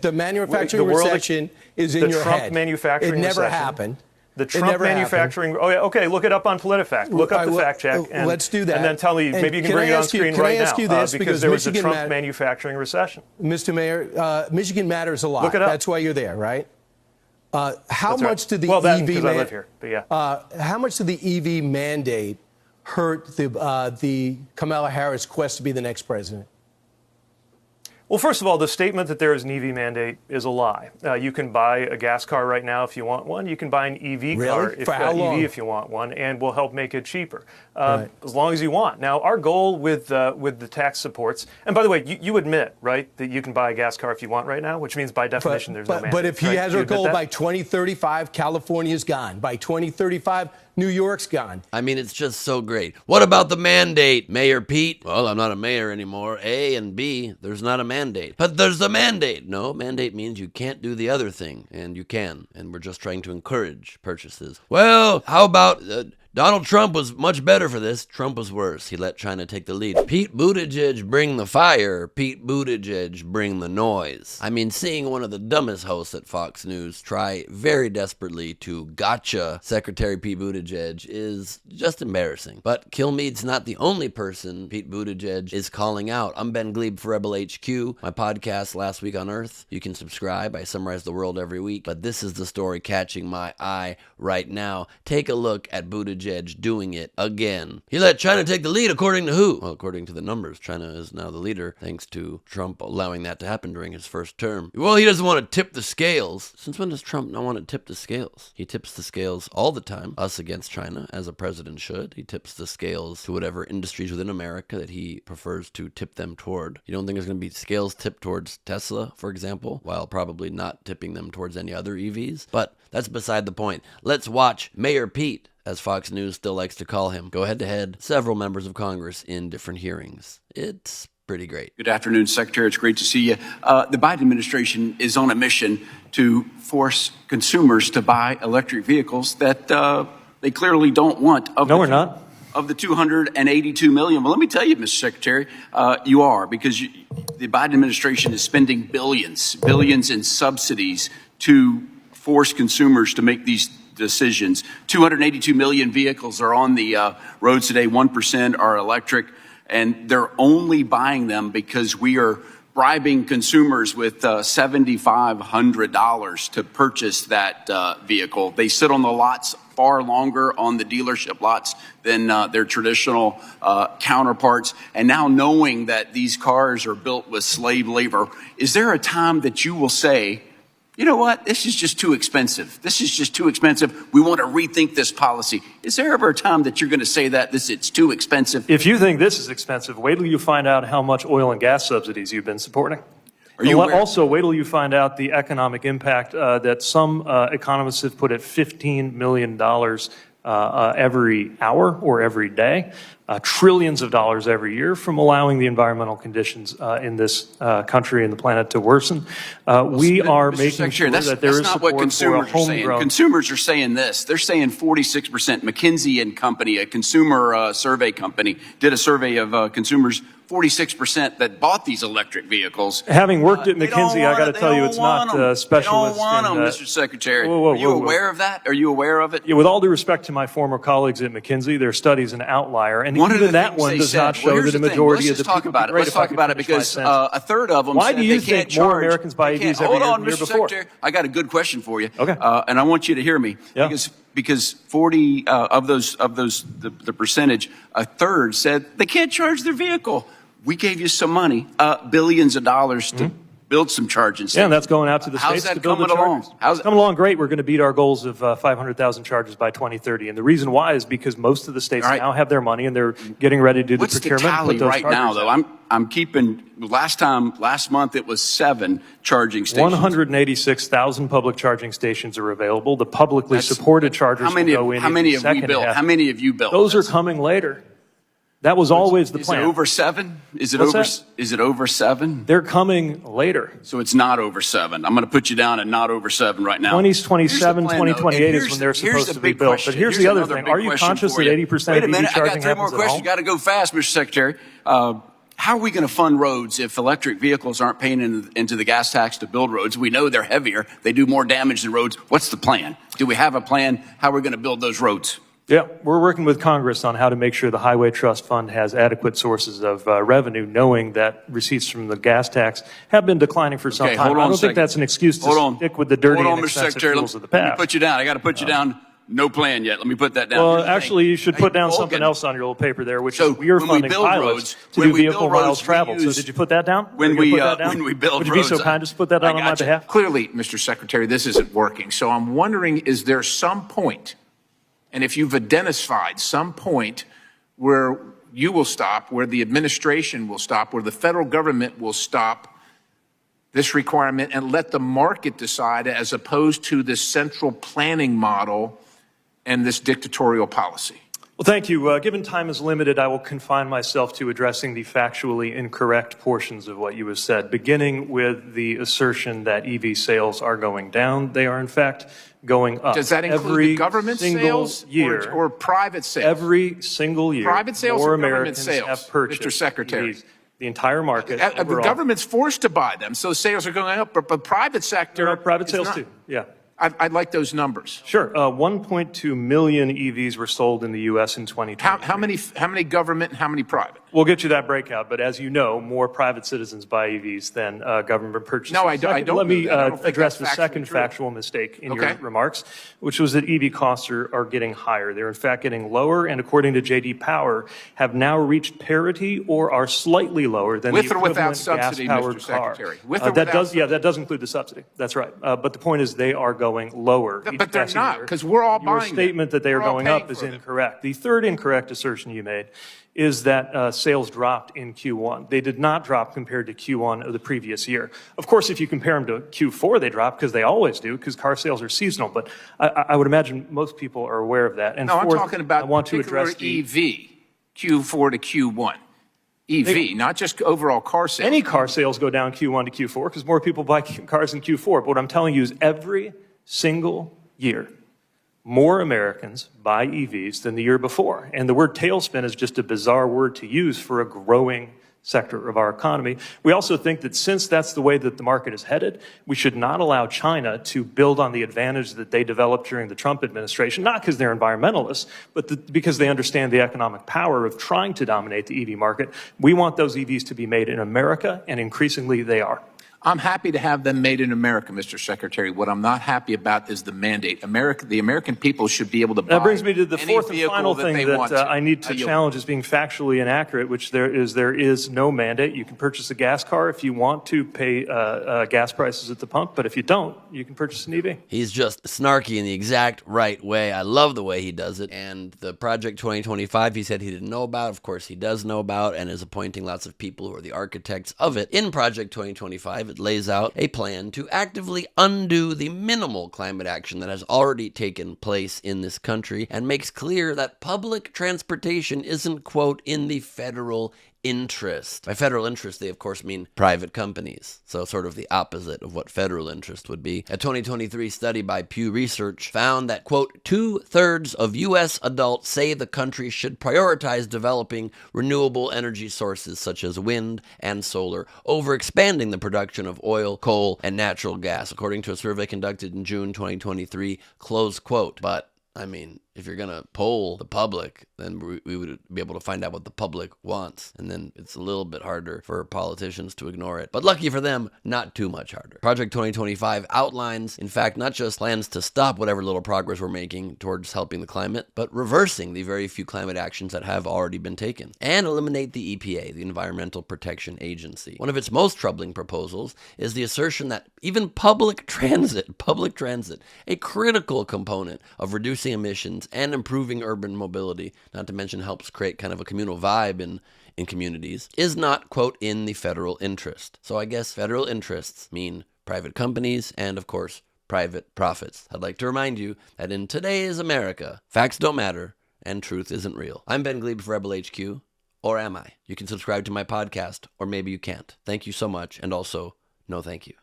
The manufacturing recession is in your head. The Trump manufacturing recession. It never happened. The Trump manufacturing. Oh, yeah, okay, look it up on PolitiFact. Look up the fact check. And, let's do that. And then tell me, maybe you can bring it on screen right now. Because there was a Trump manufacturing recession. Mr. Mayor, Michigan matters a lot. Look it up. That's why you're there, right? How much did the EV because I live here, but yeah. How much did the EV mandate hurt the Kamala Harris quest to be the next president? Well, first of all, the statement that there is an EV mandate is a lie. You can buy a gas car right now if you want one. You can buy an EV car if you want one, and we'll help make it cheaper, as long as you want. Now, our goal with the tax supports, and by the way, you admit, right, that you can buy a gas car if you want right now, which means by definition there's no mandate. But if he has a goal by 2035, California's gone. By 2035, New York's gone. I mean, it's just so great. What about the mandate, Mayor Pete? Well, I'm not a mayor anymore. A and B, there's not a mandate. But there's a mandate. No, mandate means you can't do the other thing, and you can. And we're just trying to encourage purchases. Well, how about... Donald Trump was much better for this. Trump was worse. He let China take the lead. Pete Buttigieg bring the fire. Pete Buttigieg bring the noise. I mean, seeing one of the dumbest hosts at Fox News try very desperately to gotcha Secretary Pete Buttigieg is just embarrassing. But Kilmeade's not the only person Pete Buttigieg is calling out. I'm Ben Glebe for Rebel HQ, my podcast Last Week on Earth. You can subscribe. I summarize the world every week. But this is the story catching my eye right now. Take a look at Buttigieg doing it again. He let China take the lead, according to who? Well, according to the numbers, China is now the leader, thanks to Trump allowing that to happen during his first term. Well, he doesn't want to tip the scales. Since when does Trump not want to tip the scales? He tips the scales all the time, us against China, as a president should. He tips the scales to whatever industries within America that he prefers to tip them toward. You don't think there's going to be scales tipped towards Tesla, for example, while probably not tipping them towards any other EVs? But that's beside the point. Let's watch Mayor Pete, as Fox News still likes to call him, go head-to-head several members of Congress in different hearings. It's pretty great. Good afternoon, Secretary. It's great to see you. The Biden administration is on a mission to force consumers to buy electric vehicles that they clearly don't want. No, we're not. Of the 282 million. Well, let me tell you, Mr. Secretary, you are, because the Biden administration is spending billions in subsidies to force consumers to make these decisions. 282 million vehicles are on the roads today. 1% are electric, and they're only buying them because we are bribing consumers with $7,500 to purchase that vehicle. They sit on the lots far longer on the dealership lots than their traditional counterparts. And now knowing that these cars are built with slave labor, is there a time that you will say, you know what, this is just too expensive. This is just too expensive. We want to rethink this policy. Is there ever a time that you're going to say that it's too expensive? If you think this is expensive, wait till you find out how much oil and gas subsidies you've been supporting. Also, wait till you find out the economic impact that some economists have put at $15 million every hour or every day. Trillions of dollars every year from allowing the environmental conditions in this country and the planet to worsen. We are making sure that there is support for a homegrown. Consumers are saying this. They're saying 46%. McKinsey and Company, a consumer survey company, did a survey of consumers. 46% that bought these electric vehicles. Having worked at McKinsey, I got to tell you, it's not specialist. They don't want them, Mr. Secretary. Are you aware of that? Are you aware of it? Yeah, with all due respect to my former colleagues at McKinsey, their study's an outlier, and even that one does not show that a majority of the people. Let's talk about it because a third of them said they can't charge. Why do you think more Americans buy EVs every year than the year before? I got a good question for you. Okay. And I want you to hear me. Yeah. Because 40 of those the percentage, a third said they can't charge their vehicle. We gave you some money, billions of dollars to build some charging stations. Yeah, and that's going out to the states to build the chargers. How's it coming along? Great. We're going to beat our goals of 500,000 chargers by 2030. And the reason why is because most of the states now have their money and they're getting ready to do the procurement. What's the tally right now, though? I'm keeping, last month it was 7 charging stations. 186,000 public charging stations are available. The publicly supported chargers will go in. How many have we built? How many have you built? Those are coming later. That was always the plan. Is it over 7? Is it over 7? They're coming later. So it's not over 7. I'm going to put you down at not over 7 right now. 2027, 2028 is when they're supposed to be built. But here's the other thing. Are you conscious that 80% of EV charging happens at home? Wait a minute, I got 3 more questions. You got to go fast, Mr. Secretary. How how are we going to fund roads if electric vehicles aren't paying into the gas tax to build roads? We know they're heavier. They do more damage than roads. What's the plan? Do we have a plan? How are we going to build those roads? Yeah, we're working with Congress on how to make sure the Highway Trust Fund has adequate sources of revenue, knowing that receipts from the gas tax have been declining for some time. I don't think that's an excuse to stick with the dirty and expensive fuels of the past. Let me put you down. I got to put you down. No plan yet. Let me put that down. Well, actually, you should put down something else on your little paper there, which is we are funding pilots to do vehicle miles traveled. So did you put that down? When we build roads, would you be so kind as to put that down on my behalf? Clearly, Mr. Secretary, this isn't working. So I'm wondering, is there some point, and if you've identified some point where you will stop, where the administration will stop, where the federal government will stop this requirement and let the market decide as opposed to this central planning model and this dictatorial policy? Well, thank you. Given time is limited, I will confine myself to addressing the factually incorrect portions of what you have said, beginning with the assertion that EV sales are going down. They are, in fact, going up. Does that include the government sales or private sales? Every single year, private sales more or government Americans sales, have purchased Mr. Secretary? EVs. The entire market. The government's forced to buy them, so sales are going up, but private sector. There are private sales too, yeah. I'd like those numbers. Sure. 1.2 million EVs were sold in the U.S. in 2020. How many government and how many private? We'll get you that breakout, but as you know, more private citizens buy EVs than government purchases. No, I don't. Let me address the second factual mistake in your remarks, which was that EV costs are getting higher. They're in fact getting lower, and according to J.D. Power, have now reached parity or are slightly lower than the equivalent gas-powered car. That does include the subsidy. That's right. But the point is they are going lower. But they're not, because we're all buying them. Your statement that they are going up is incorrect. The third incorrect assertion you made is that sales dropped in Q1. They did not drop compared to Q1 of the previous year. Of course, if you compare them to Q4, they drop because they always do, because car sales are seasonal. But I would imagine most people are aware of that. And no, fourth, I'm talking about I want to address EV, Q4 to Q1. EV, not just overall car sales. Any car sales go down Q1 to Q4 because more people buy cars in Q4. But what I'm telling you is every single year, more Americans buy EVs than the year before. And the word tailspin is just a bizarre word to use for a growing sector of our economy. We also think that since that's the way that the market is headed, we should not allow China to build on the advantage that they developed during the Trump administration, not because they're environmentalists, but because they understand the economic power of trying to dominate the EV market. We want those EVs to be made in America, and increasingly they are. I'm happy to have them made in America, Mr. Secretary. What I'm not happy about is the mandate. The American people should be able to buy. That brings me to the fourth and final thing that I need to challenge as being factually inaccurate, which there is no mandate. You can purchase a gas car if you want to pay gas prices at the pump, but if you don't, you can purchase an EV. He's just snarky in the exact right way. I love the way he does it. And the Project 2025, he said he didn't know about. Of course, he does know about and is appointing lots of people who are the architects of it. In Project 2025, it lays out a plan to actively undo the minimal climate action that has already taken place in this country and makes clear that public transportation isn't, quote, in the federal interest. By federal interest, they of course mean private companies. So sort of the opposite of what federal interest would be. A 2023 study by Pew Research found that, quote, 2/3 of U.S. adults say the country should prioritize developing renewable energy sources such as wind and solar over expanding the production of oil, coal, and natural gas, according to a survey conducted in June 2023, close quote. But I mean, if you're going to poll the public, then we would be able to find out what the public wants. And then it's a little bit harder for politicians to ignore it. But lucky for them, not too much harder. Project 2025 outlines, in fact, not just plans to stop whatever little progress we're making towards helping the climate, but reversing the very few climate actions that have already been taken. And eliminate the EPA, the Environmental Protection Agency. One of its most troubling proposals is the assertion that even public transit, a critical component of reducing emissions and improving urban mobility, not to mention helps create kind of a communal vibe in communities, is not, quote, in the federal interest. So I guess federal interests mean private companies and, of course, private profits. I'd like to remind you that in today's America, facts don't matter and truth isn't real. I'm Ben Glebe for Rebel HQ, or am I? You can subscribe to my podcast, or maybe you can't. Thank you so much, and also, no thank you.